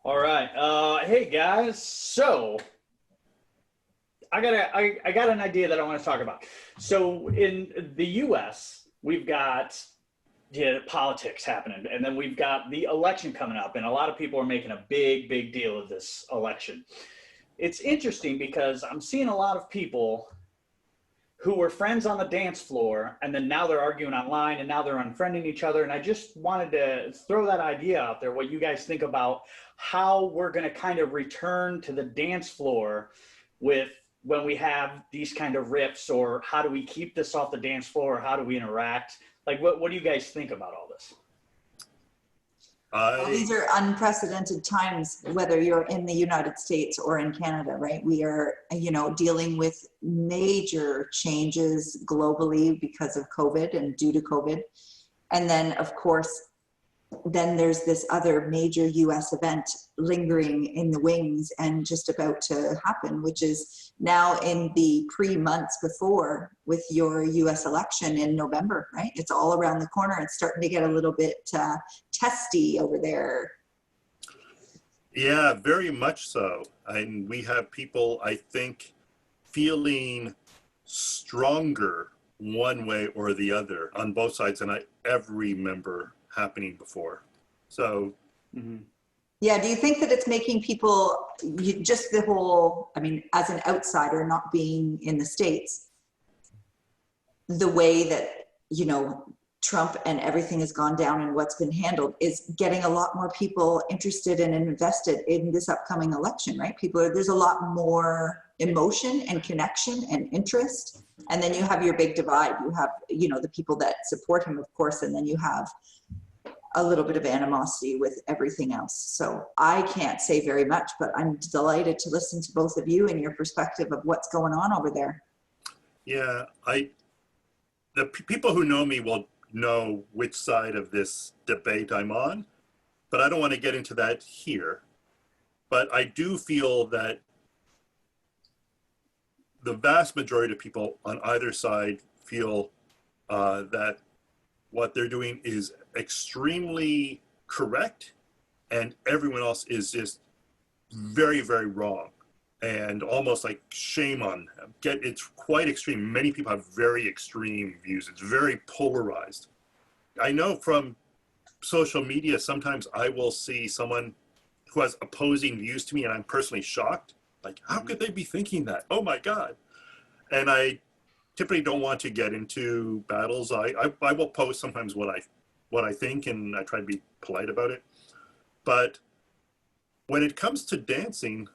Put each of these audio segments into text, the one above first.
All right. Hey guys. So I got an idea that I want to talk about. So in the U.S., we've got politics happening, and then we've got the election coming up, and a lot of people are making a big deal of this election. It's interesting because I'm seeing a lot of people who were friends on the dance floor, and then now they're arguing online, and now they're unfriending each other. And I just wanted to throw that idea out there, what you guys think about how we're going to kind of return to the dance floor with when we have these kind of riffs, or how do we keep this off the dance floor, or how do we interact? Like, what do you guys think about all this? Well, these are unprecedented times, whether you're in the United States or in Canada, right? We are, dealing with major changes globally because of COVID and due to COVID. And then, of course, then there's this other major US event lingering in the wings and just about to happen, which is now in the pre-months before with your US election in November, right? It's all around the corner. It's starting to get a little bit testy over there. Yeah, very much so. And we have people, I think, feeling stronger one way or the other on both sides than I ever remember happening before. So yeah, do you think that it's making people just the whole, as an outsider not being in the States, the way that Trump and everything has gone down and what's been handled is getting a lot more people interested and invested in this upcoming election, right? There's a lot more emotion and connection and interest. And then you have your big divide. You have, the people that support him, of course, and then you have a little bit of animosity with everything else. So I can't say very much, but I'm delighted to listen to both of you and your perspective of what's going on over there. Yeah, the people who know me will know which side of this debate I'm on, but I don't want to get into that here. But I do feel that the vast majority of people on either side feel that what they're doing is extremely correct and everyone else is just very wrong, and almost like shame on them. It's quite extreme. Many people have very extreme views. It's very polarized. I know from social media, sometimes I will see someone who has opposing views to me and I'm personally shocked. Like, how could they be thinking that? Oh my God. And I typically don't want to get into battles. I will post sometimes what I think, and I try to be polite about it. But when it comes to dancing,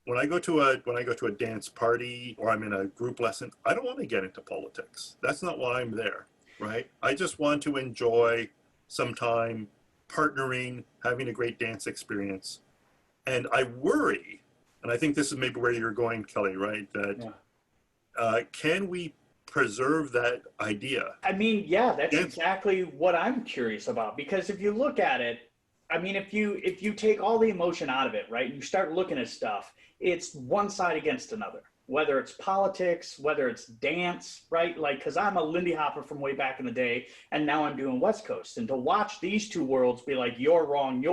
when I go to a dance party or I'm in a group lesson, I don't want to get into politics. That's not why I'm there, right? I just want to enjoy some time partnering, having a great dance experience. And I worry, and I think this is maybe where you're going, Kelly, right? That can we preserve that idea? Yeah, that's exactly what I'm curious about, because if you look at it, if you take all the emotion out of it, right, and you start looking at stuff, it's one side against another, whether it's politics, whether it's dance, right? Like, because I'm a Lindy Hopper from way back in the day, and now I'm doing West Coast. And to watch these two worlds be like, you're wrong,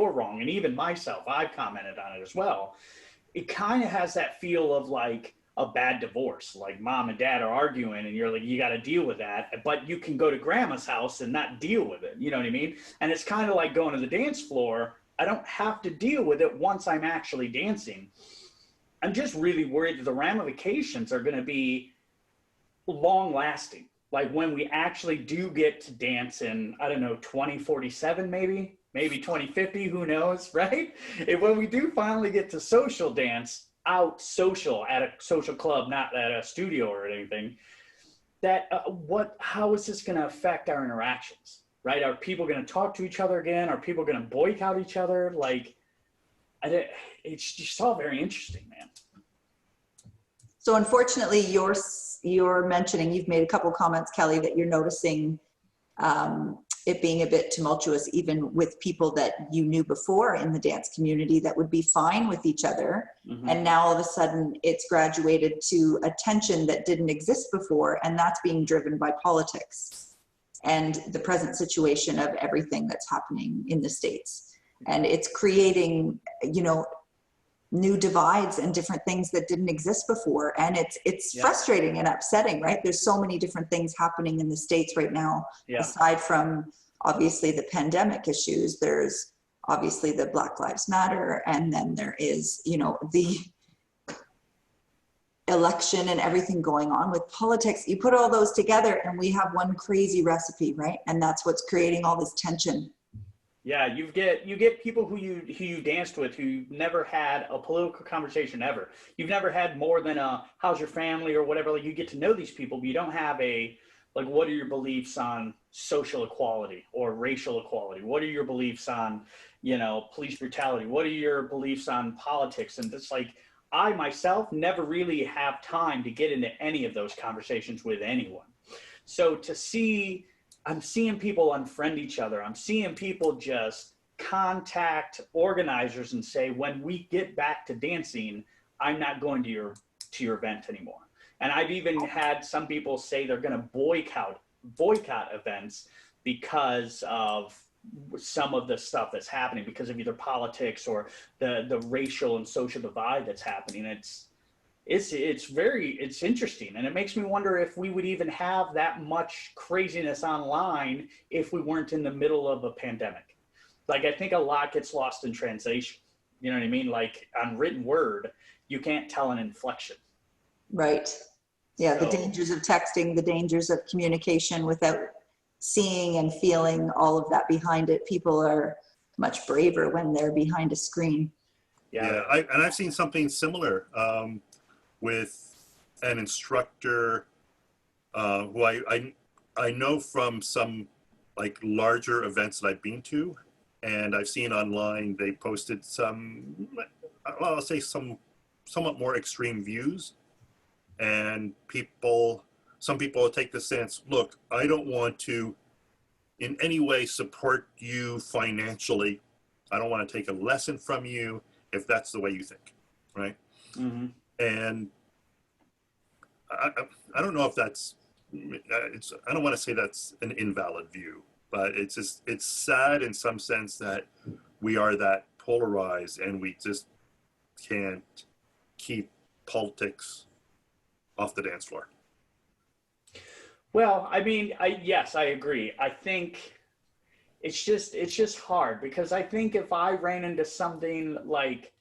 and even myself, I've commented on it as well, it kind of has that feel of like a bad divorce, like mom and dad are arguing and you're like, you got to deal with that, but you can go to grandma's house and not deal with it. You know what I mean? And it's kind of like going to the dance floor. I don't have to deal with it once I'm actually dancing. I'm just really worried that the ramifications are going to be long lasting. Like when we actually do get to dance in, I don't know, 2047, maybe 2050, who knows, right? When we do finally get to social dance, social at a social club, not at a studio or anything, that how is this going to affect our interactions, right? Are people going to talk to each other again? Are people going to boycott each other? Like, it's just all very interesting, man. So unfortunately, you're mentioning, you've made a couple comments, Kelly, that you're noticing it being a bit tumultuous, even with people that you knew before in the dance community that would be fine with each other. Mm-hmm. And now all of a sudden it's graduated to a tension that didn't exist before. And that's being driven by politics and the present situation of everything that's happening in the States. and it's creating, you know, new divides and different things that didn't exist before. And it's frustrating and upsetting, right? There's so many different things happening in the States right now, aside from obviously the pandemic issues. There's obviously the Black Lives Matter, and then there is, you know, the election and everything going on with politics. You put all those together and we have one crazy recipe, right? And that's what's creating all this tension. Yeah, you get people who you danced with who never had a political conversation ever. You've never had more than a how's your family or whatever. Like, you get to know these people, but you don't have a like, what are your beliefs on social equality or racial equality? What are your beliefs on, you know, police brutality? What are your beliefs on politics? And it's like, I myself never really have time to get into any of those conversations with anyone. So to see, I'm seeing people unfriend each other. I'm seeing people just contact organizers and say, when we get back to dancing, I'm not going to your event anymore. And I've even had some people say they're going to boycott events because of some of the stuff that's happening, because of either politics or the racial and social divide that's happening. It's interesting, and it makes me wonder if we would even have that much craziness online if we weren't in the middle of a pandemic. Like, I think a lot gets lost in translation. You know what I mean? Like, on written word, you can't tell an inflection. Right. Yeah, So, the dangers of texting, the dangers of communication without seeing and feeling all of that behind it. People are much braver when they're behind a screen. Yeah, I've seen something similar with an instructor who I know from some like larger events that I've been to, and I've seen online they posted some, well, I'll say some somewhat more extreme views, and some people take the stance, look, I don't want to in any way support you financially. I don't want to take a lesson from you if that's the way you think, right? mm-hmm. And I don't know if that's, I don't want to say that's an invalid view, but it's sad in some sense that we are that polarized and we just can't keep politics off the dance floor. Well, I mean, yes, I agree. I think it's just hard, because I think if I ran into something like,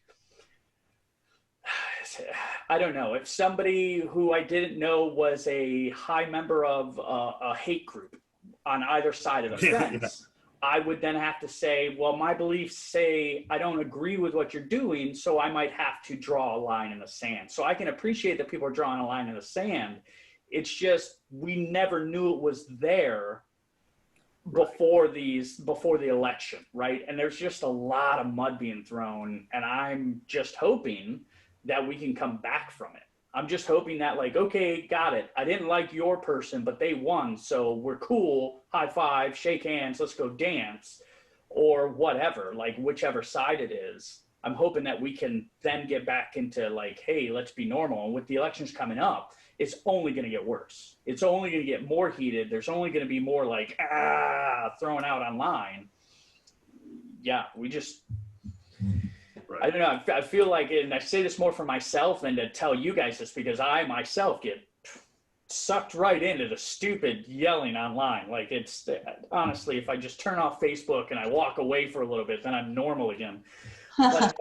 I don't know, if somebody who I didn't know was a high member of a hate group on either side of the fence, I would then have to say, well, my beliefs say I don't agree with what you're doing, so I might have to draw a line in the sand. So I can appreciate that people are drawing a line in the sand. It's just, we never knew it was there before the election, right? And there's just a lot of mud being thrown, and I'm just hoping that we can come back from it. I'm just hoping that, like, okay, got it. I didn't like your person, but they won, so we're cool. High five, shake hands, let's go dance, or whatever, like whichever side it is. I'm hoping that we can then get back into like, hey, let's be normal. And with the elections coming up, it's only going to get worse. It's only going to get more heated. There's only going to be more like, thrown out online. Yeah, we just, right. I don't know. I feel like, and I say this more for myself than to tell you guys this, because I myself get sucked right into the stupid yelling online. Like, it's honestly, if I just turn off Facebook and I walk away for a little bit, then I'm normal again. But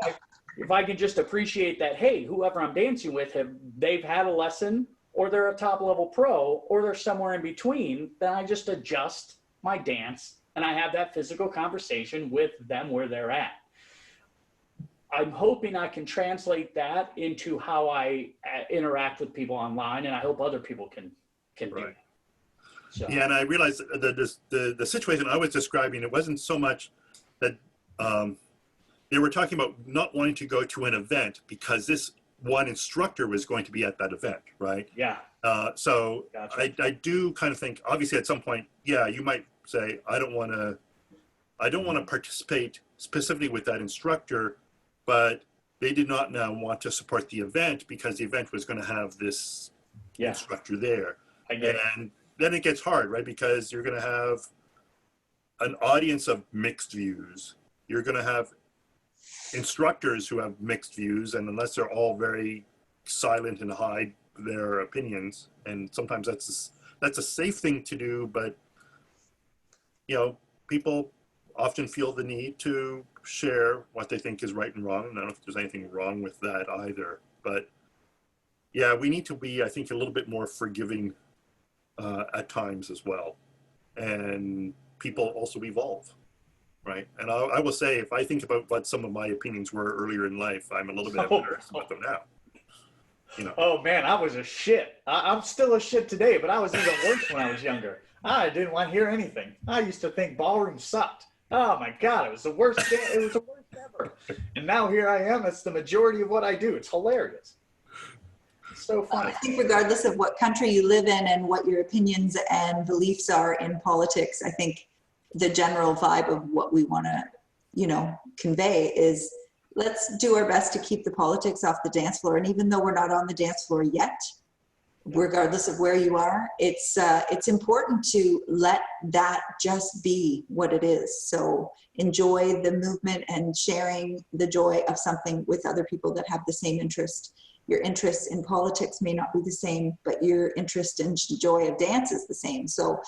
if I can just appreciate that, hey, whoever I'm dancing with, they've had a lesson, or they're a top level pro, or they're somewhere in between, then I just adjust my dance and I have that physical conversation with them where they're at. I'm hoping I can translate that into how I interact with people online, and I hope other people can do it. So. Yeah, and I realized the situation I was describing, it wasn't so much that they were talking about not wanting to go to an event because this one instructor was going to be at that event, right? Yeah. So gotcha. I do kind of think, obviously at some point, yeah, you might say, I don't want to participate specifically with that instructor, but they did not now want to support the event because the event was going to have this instructor there. I get and then it gets hard, right? Because you're going to have an audience of mixed views, you're going to have instructors who have mixed views, and unless they're all very silent and hide their opinions, and sometimes that's a safe thing to do, but people often feel the need to share what they think is right and wrong. And I don't know if there's anything wrong with that either, but yeah, we need to be, I think, a little bit more forgiving at times as well. And people also evolve, right? And I will say, if I think about what some of my opinions were earlier in life, I'm a little bit embarrassed about them now. Oh man, I was a shit. I'm still a shit today, but I was even worse when I was younger. I didn't want to hear anything. I used to think ballroom sucked. Oh my God, it was the worst. It was the worst ever. And now here I am. It's the majority of what I do. It's hilarious. It's so funny. I think regardless of what country you live in and what your opinions and beliefs are in politics, I think the general vibe of what we want to, convey is, let's do our best to keep the politics off the dance floor. And even though we're not on the dance floor yet, regardless of where you are, it's important to let that just be what it is. So enjoy the movement and sharing the joy of something with other people that have the same interest. Your interest in politics may not be the same, but your interest and joy of dance is the same. So,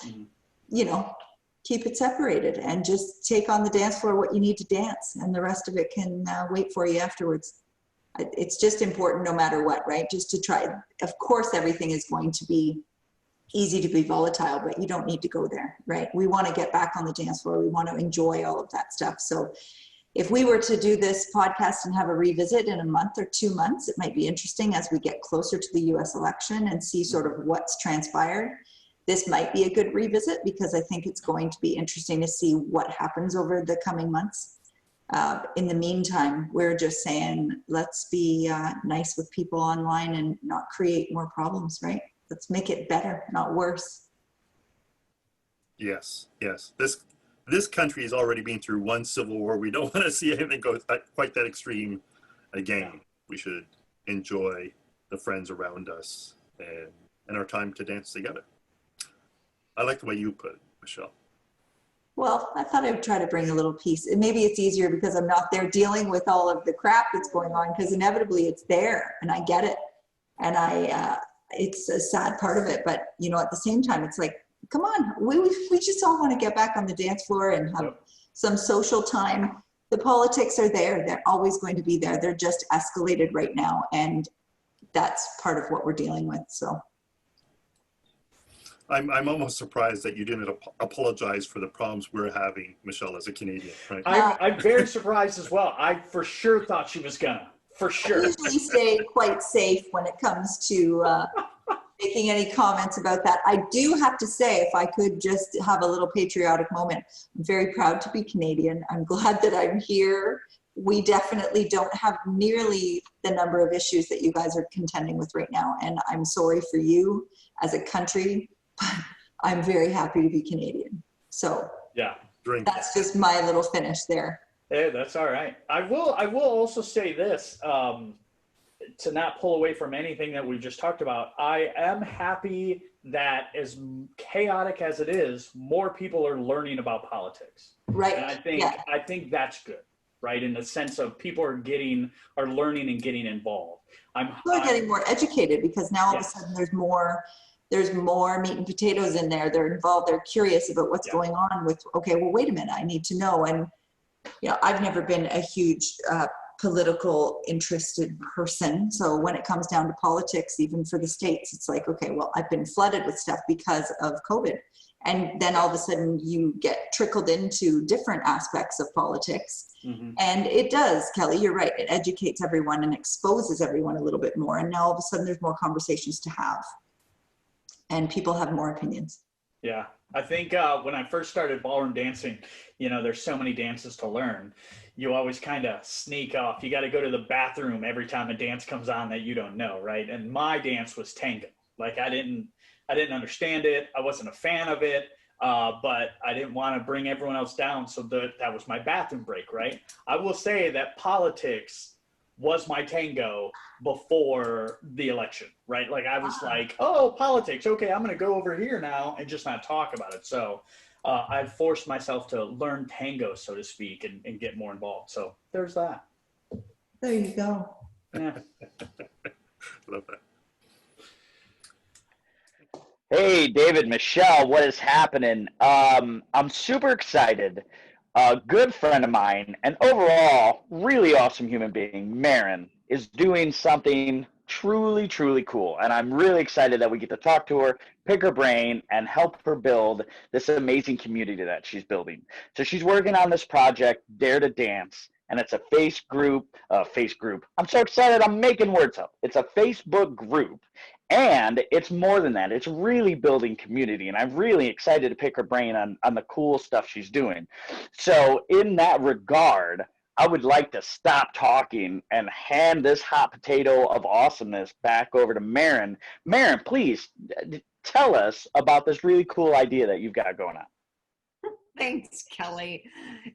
keep it separated and just take on the dance floor what you need to dance, and the rest of it can wait for you afterwards. It's just important no matter what, right? Just to try. Of course, everything is going to be easy to be volatile, but you don't need to go there, right? We want to get back on the dance floor. We want to enjoy all of that stuff. So if we were to do this podcast and have a revisit in a month or 2 months, it might be interesting as we get closer to the US election and see sort of what's transpired. This might be a good revisit because I think it's going to be interesting to see what happens over the coming months. In the meantime, we're just saying, let's be nice with people online and not create more problems, right? Let's make it better, not worse. Yes. This country has already been through one civil war. We don't want to see anything go quite that extreme again. We should enjoy the friends around us and our time to dance together. I like the way you put it, Michelle. Well, I thought I would try to bring a little peace. And maybe it's easier because I'm not there dealing with all of the crap that's going on, because inevitably it's there and I get it. And it's a sad part of it. But, at the same time, it's like, come on, we just all want to get back on the dance floor and have some social time. The politics are there. They're always going to be there. They're just escalated right now. And that's part of what we're dealing with. So. I'm almost surprised that you didn't apologize for the problems we're having, Michelle, as a Canadian, right? I'm very surprised as well. I for sure thought she was gonna, for sure. I usually stay quite safe when it comes to making any comments about that. I do have to say, if I could just have a little patriotic moment, I'm very proud to be Canadian. I'm glad that I'm here. We definitely don't have nearly the number of issues that you guys are contending with right now. And I'm sorry for you as a country. I'm very happy to be Canadian. So that's just my little finish there. Hey, that's all right. I will also say this, to not pull away from anything that we just talked about. I am happy that, as chaotic as it is, more people are learning about politics. Right. And I think that's good, right? In the sense of people are learning and getting involved. People are getting more educated because now all of a sudden there's more meat and potatoes in there. They're involved. They're curious about what's going on with, okay, well, wait a minute, I need to know. And, I've never been a huge political interested person. So when it comes down to politics, even for the States, it's like, okay, well, I've been flooded with stuff because of COVID. And then all of a sudden you get trickled into different aspects of politics. Mm-hmm. And it does, Kelly, you're right. It educates everyone and exposes everyone a little bit more. And now all of a sudden there's more conversations to have. And people have more opinions. Yeah. I think when I first started ballroom dancing, there's so many dances to learn. You always kind of sneak off. You got to go to the bathroom every time a dance comes on that you don't know, right? And my dance was tango. Like I didn't understand it. I wasn't a fan of it, but I didn't want to bring everyone else down. So that was my bathroom break, right? I will say that politics was my tango before the election, right? Like I was like, oh, politics. Okay, I'm going to go over here now and just not talk about it. So I've forced myself to learn tango, so to speak, and get more involved. So there's that. There you go. Yeah. Love that. Hey, David, Michelle, what is happening? I'm super excited. A good friend of mine, and overall, really awesome human being, Maren, is doing something truly, truly cool. And I'm really excited that we get to talk to her, pick her brain, and help her build this amazing community that she's building. So she's working on this project, Dare to Dance, and it's a face group. I'm so excited, I'm making words up. It's a Facebook group. And it's more than that. It's really building community. And I'm really excited to pick her brain on the cool stuff she's doing. So in that regard, I would like to stop talking and hand this hot potato of awesomeness back over to Maren. Maren, please tell us about this really cool idea that you've got going on. Thanks, Kelly.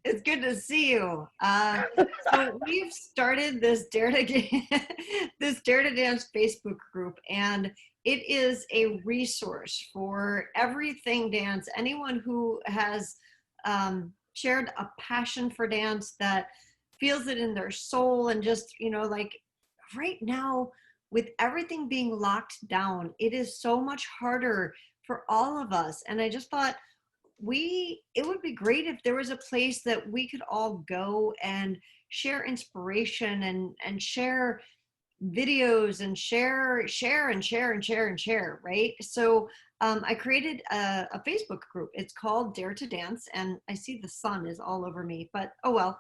It's good to see you. So we've started this Dare to Dance Facebook group, and it is a resource for everything dance. Anyone who has shared a passion for dance, that feels it in their soul, and just, like right now with everything being locked down, it is so much harder for all of us. And I just thought, it would be great if there was a place that we could all go and share inspiration and share videos and share, right? So I created a Facebook group. It's called Dare to Dance, and I see the sun is all over me, but oh well.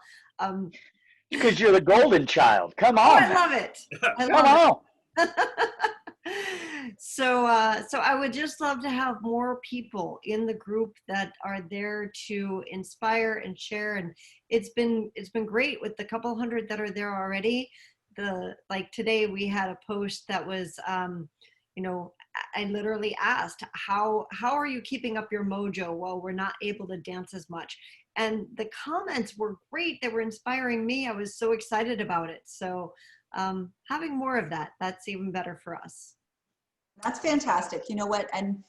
Because you're the golden child. Come Oh, on. I love it. I Come love on. it. So I would just love to have more people in the group that are there to inspire and share. And it's been great with the couple hundred that are there already. Like today we had a post that was, I literally asked, how are you keeping up your mojo while we're not able to dance as much? And the comments were great. They were inspiring me. I was so excited about it. So having more of that's even better for us. That's fantastic. You know what? And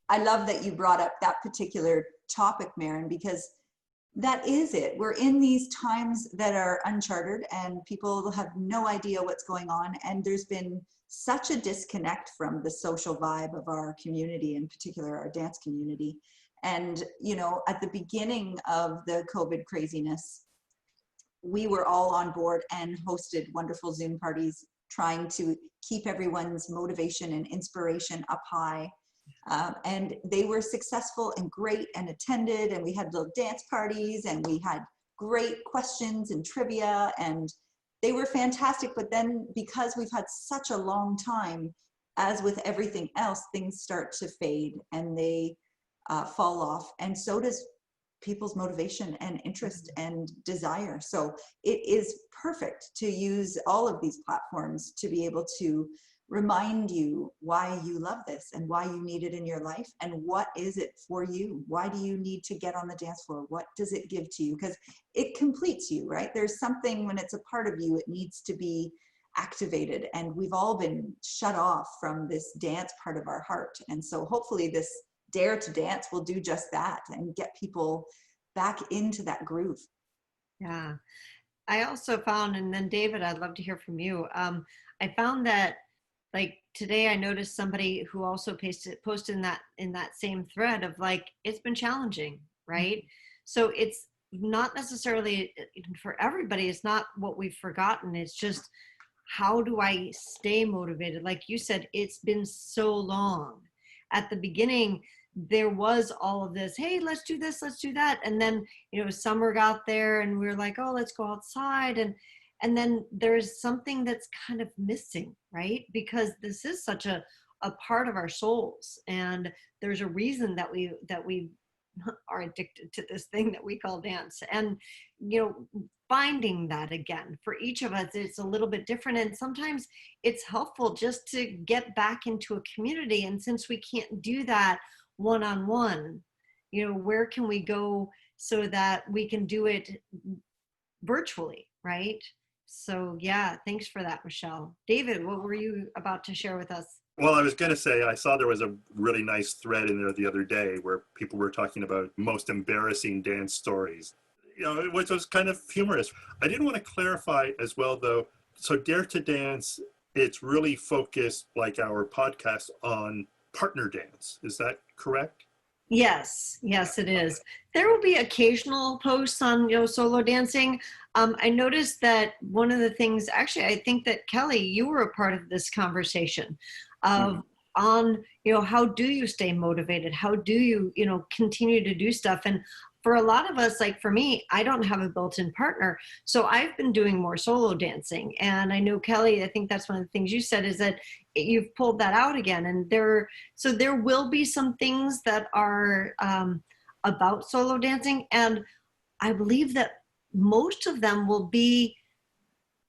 I love that you brought up that particular topic, Maren, because that is it. We're in these times that are uncharted and people have no idea what's going on. And there's been such a disconnect from the social vibe of our community, in particular our dance community. And, at the beginning of the COVID craziness, we were all on board and hosted wonderful Zoom parties, trying to keep everyone's motivation and inspiration up high. And they were successful and great and attended, and we had little dance parties and we had great questions and trivia, and they were fantastic. But then because we've had such a long time, as with everything else, things start to fade and they fall off. And so does people's motivation and interest and desire. So it is perfect to use all of these platforms to be able to remind you why you love this and why you need it in your life and what is it for you. Why do you need to get on the dance floor? What does it give to you? Because it completes you, right? There's something, when it's a part of you, it needs to be activated, and we've all been shut off from this dance part of our heart. And so hopefully this Dare to Dance will do just that and get people back into that groove. Yeah. I also found, and then David, I'd love to hear from you. I found that, like today, I noticed somebody who also posted in that same thread of like, it's been challenging, right? Mm-hmm. So it's not necessarily for everybody. It's not what we've forgotten. It's just, how do I stay motivated? Like you said, it's been so long. At the beginning, there was all of this, hey, let's do this, let's do that. And then, summer got there and we were like, oh, let's go outside. And then there's something that's kind of missing, right? Because this is such a part of our souls. And there's a reason that we are addicted to this thing that we call dance. And, finding that again, for each of us, it's a little bit different. And sometimes it's helpful just to get back into a community. And since we can't do that one-on-one, where can we go so that we can do it virtually, right? So yeah, thanks for that, Michelle. David, what were you about to share with us? Well, I was going to say, I saw there was a really nice thread in there the other day where people were talking about most embarrassing dance stories. You know, which was kind of humorous. I did want to clarify as well, though. So Dare to Dance, it's really focused, like our podcast, on partner dance. Is that correct? Yes, yes, it is. There will be occasional posts on, solo dancing. I noticed that one of the things, actually, I think that Kelly, you were a part of this conversation of on, how do you stay motivated? How do you, continue to do stuff? And for a lot of us, like for me, I don't have a built-in partner. So I've been doing more solo dancing. And I know, Kelly, I think that's one of the things you said is that you've pulled that out again. And there will be some things that are about solo dancing. And I believe that most of them will be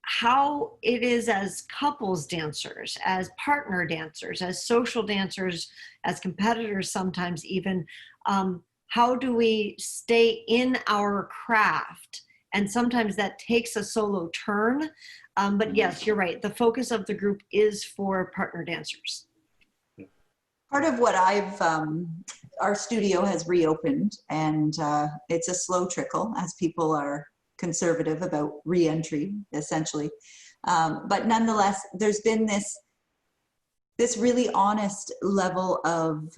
how it is as couples dancers, as partner dancers, as social dancers, as competitors sometimes even. How do we stay in our craft? And sometimes that takes a solo turn. But yes, you're right. The focus of the group is for partner dancers. Part of what our studio has reopened, and it's a slow trickle as people are conservative about re-entry, essentially. But nonetheless, there's been this really honest level of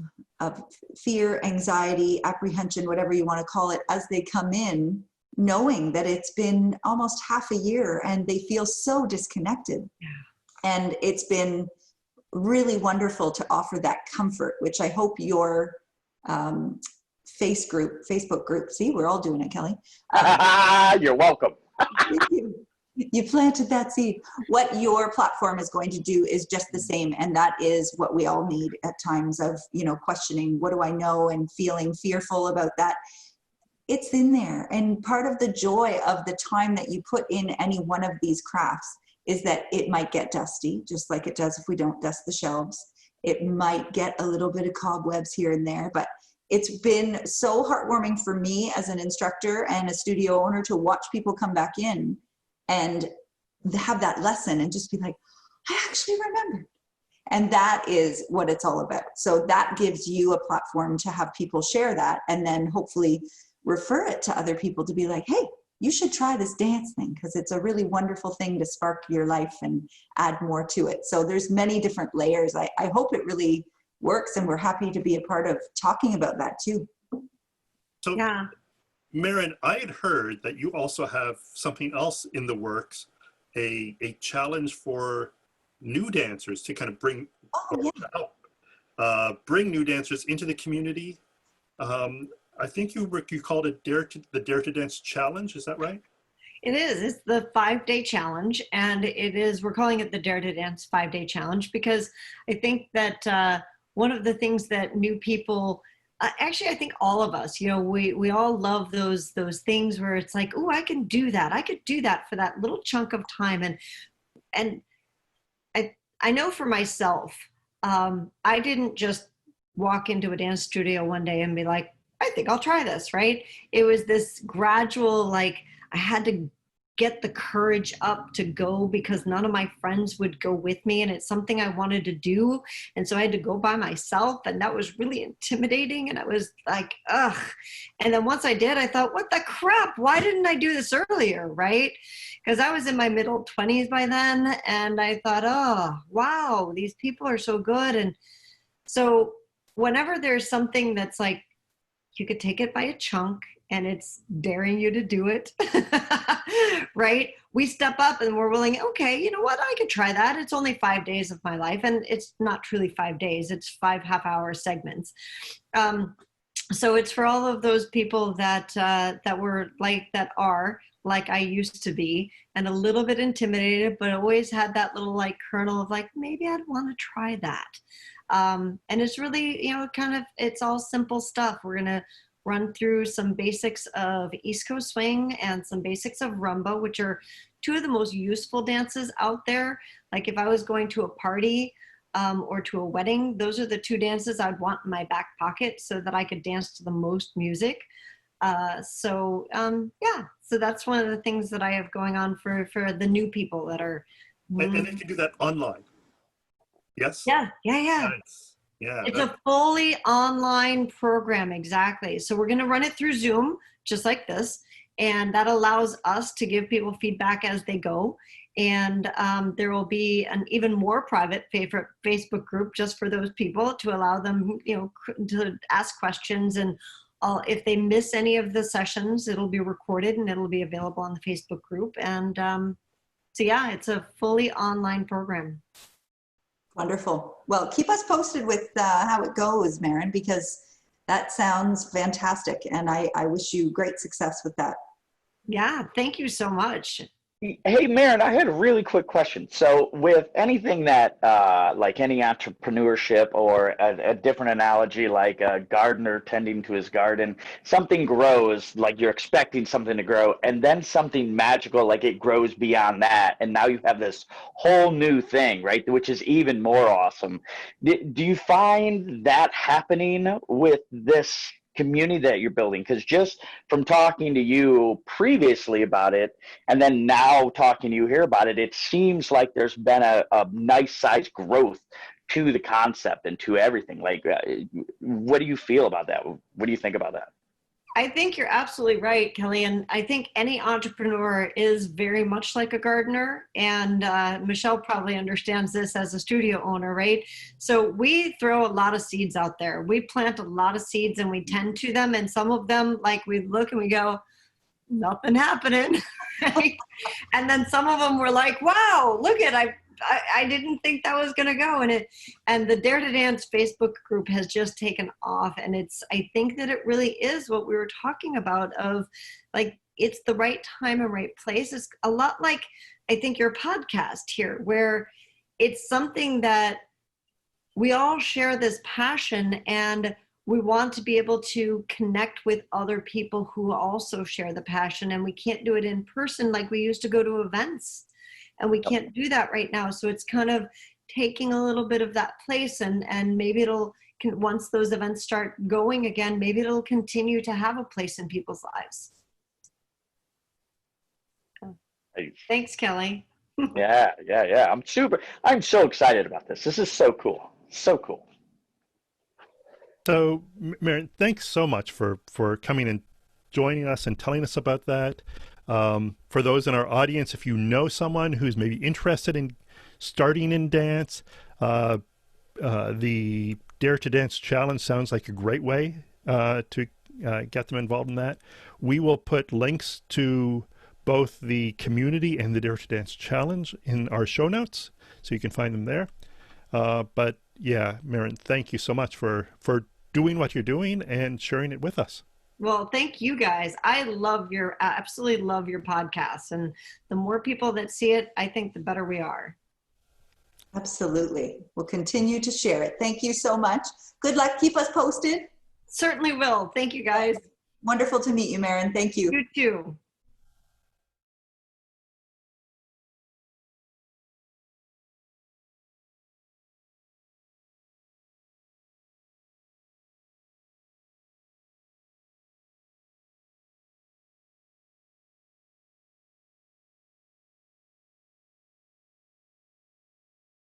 fear, anxiety, apprehension, whatever you want to call it, as they come in, knowing that it's been almost half a year and they feel so disconnected. Yeah. And it's been really wonderful to offer that comfort, which I hope your Facebook group, see, we're all doing it, Kelly. You're welcome. Thank you. You planted that seed. What your platform is going to do is just the same. And that is what we all need at times of, questioning, what do I know, and feeling fearful about that. It's in there. And part of the joy of the time that you put in any one of these crafts is that it might get dusty, just like it does if we don't dust the shelves. It might get a little bit of cobwebs here and there, but it's been so heartwarming for me as an instructor and a studio owner to watch people come back in and have that lesson and just be like, I actually remembered. And that is what it's all about. So that gives you a platform to have people share that and then hopefully refer it to other people to be like, hey, you should try this dance thing because it's a really wonderful thing to spark your life and add more to it. So there's many different layers. I hope it really works, and we're happy to be a part of talking about that too. So yeah. Maren, I had heard that you also have something else in the works, a challenge for new dancers to kind of bring bring new dancers into the community. I think you called it the Dare to Dance Challenge. Is that right? It is. It's the 5-day challenge, and we're calling it the Dare to Dance 5-day challenge because I think that one of the things that new people actually, I think all of us, we all love those things where it's like, oh, I can do that. I could do that for that little chunk of time. And I know for myself, I didn't just walk into a dance studio one day and be like, I think I'll try this, right? It was this gradual, like I had to get the courage up to go because none of my friends would go with me, and it's something I wanted to do, and so I had to go by myself, and that was really intimidating, and I was like, ugh. And then once I did, I thought, what the crap, why didn't I do this earlier, right? Because I was in my middle 20s by then, and I thought, oh wow, these people are so good. And so whenever there's something that's like you could take it by a chunk and it's daring you to do it, right? We step up and we're willing, okay, you know what? I could try that. It's only 5 days of my life. And it's not truly 5 days. It's 5 half-hour segments. So it's for all of those people that are like I used to be and a little bit intimidated, but always had that little like kernel of like, maybe I'd want to try that. And it's really, it's all simple stuff. We're going to run through some basics of East Coast swing and some basics of rumba, which are two of the most useful dances out there. Like if I was going to a party or to a wedding, those are the two dances I'd want in my back pocket so that I could dance to the most music. So So that's one of the things that I have going on for the new people that are. And they can do that online. Yes? Yeah. Nice. Yeah. It's a fully online program, exactly. So we're going to run it through Zoom, just like this, and that allows us to give people feedback as they go. And there will be an even more private favorite Facebook group just for those people to allow them, to ask questions. And if they miss any of the sessions, it'll be recorded and it'll be available on the Facebook group. And so yeah, it's a fully online program. Wonderful. Well, keep us posted with how it goes, Maren, because that sounds fantastic. And I wish you great success with that. Yeah, thank you so much. Hey, Maren, I had a really quick question. So with anything that, like any entrepreneurship or a different analogy, like a gardener tending to his garden, something grows, like you're expecting something to grow, and then something magical, like it grows beyond that. And now you have this whole new thing, right? Which is even more awesome. Do you find that happening with this community that you're building? Because just from talking to you previously about it and then now talking to you here about it, it seems like there's been a nice size growth to the concept and to everything. Like, what do you feel about that? What do you think about that? I think you're absolutely right, Kelly. And I think any entrepreneur is very much like a gardener. And Michelle probably understands this as a studio owner, right? So we throw a lot of seeds out there. We plant a lot of seeds and we tend to them. And some of them, like we look and we go, nothing happening. Right? And then some of them were like, wow, look at, I didn't think that was going to go. And the Dare to Dance Facebook group has just taken off. And I think that it really is what we were talking about of like, it's the right time and right place. It's a lot like, I think your podcast here, where it's something that we all share this passion and we want to be able to connect with other people who also share the passion. And we can't do it in person like we used to go to events. And we can't do that right now. So it's kind of taking a little bit of that place and maybe once those events start going again, maybe it'll continue to have a place in people's lives. Thanks, Kelly. Yeah. I'm so excited about this. This is so cool. So cool. So, Maren, thanks so much for coming and joining us and telling us about that. For those in our audience, if you know someone who's maybe interested in starting in dance, the Dare to Dance Challenge sounds like a great way to get them involved in that. We will put links to both the community and the Dare to Dance Challenge in our show notes, so you can find them there. But yeah, Maren, thank you so much for doing what you're doing and sharing it with us. Well, thank you guys. I absolutely love your podcast. And the more people that see it, I think the better we are. Absolutely. We'll continue to share it. Thank you so much. Good luck. Keep us posted. Certainly will. Thank you, guys. Wonderful to meet you, Maren. Thank you. You too.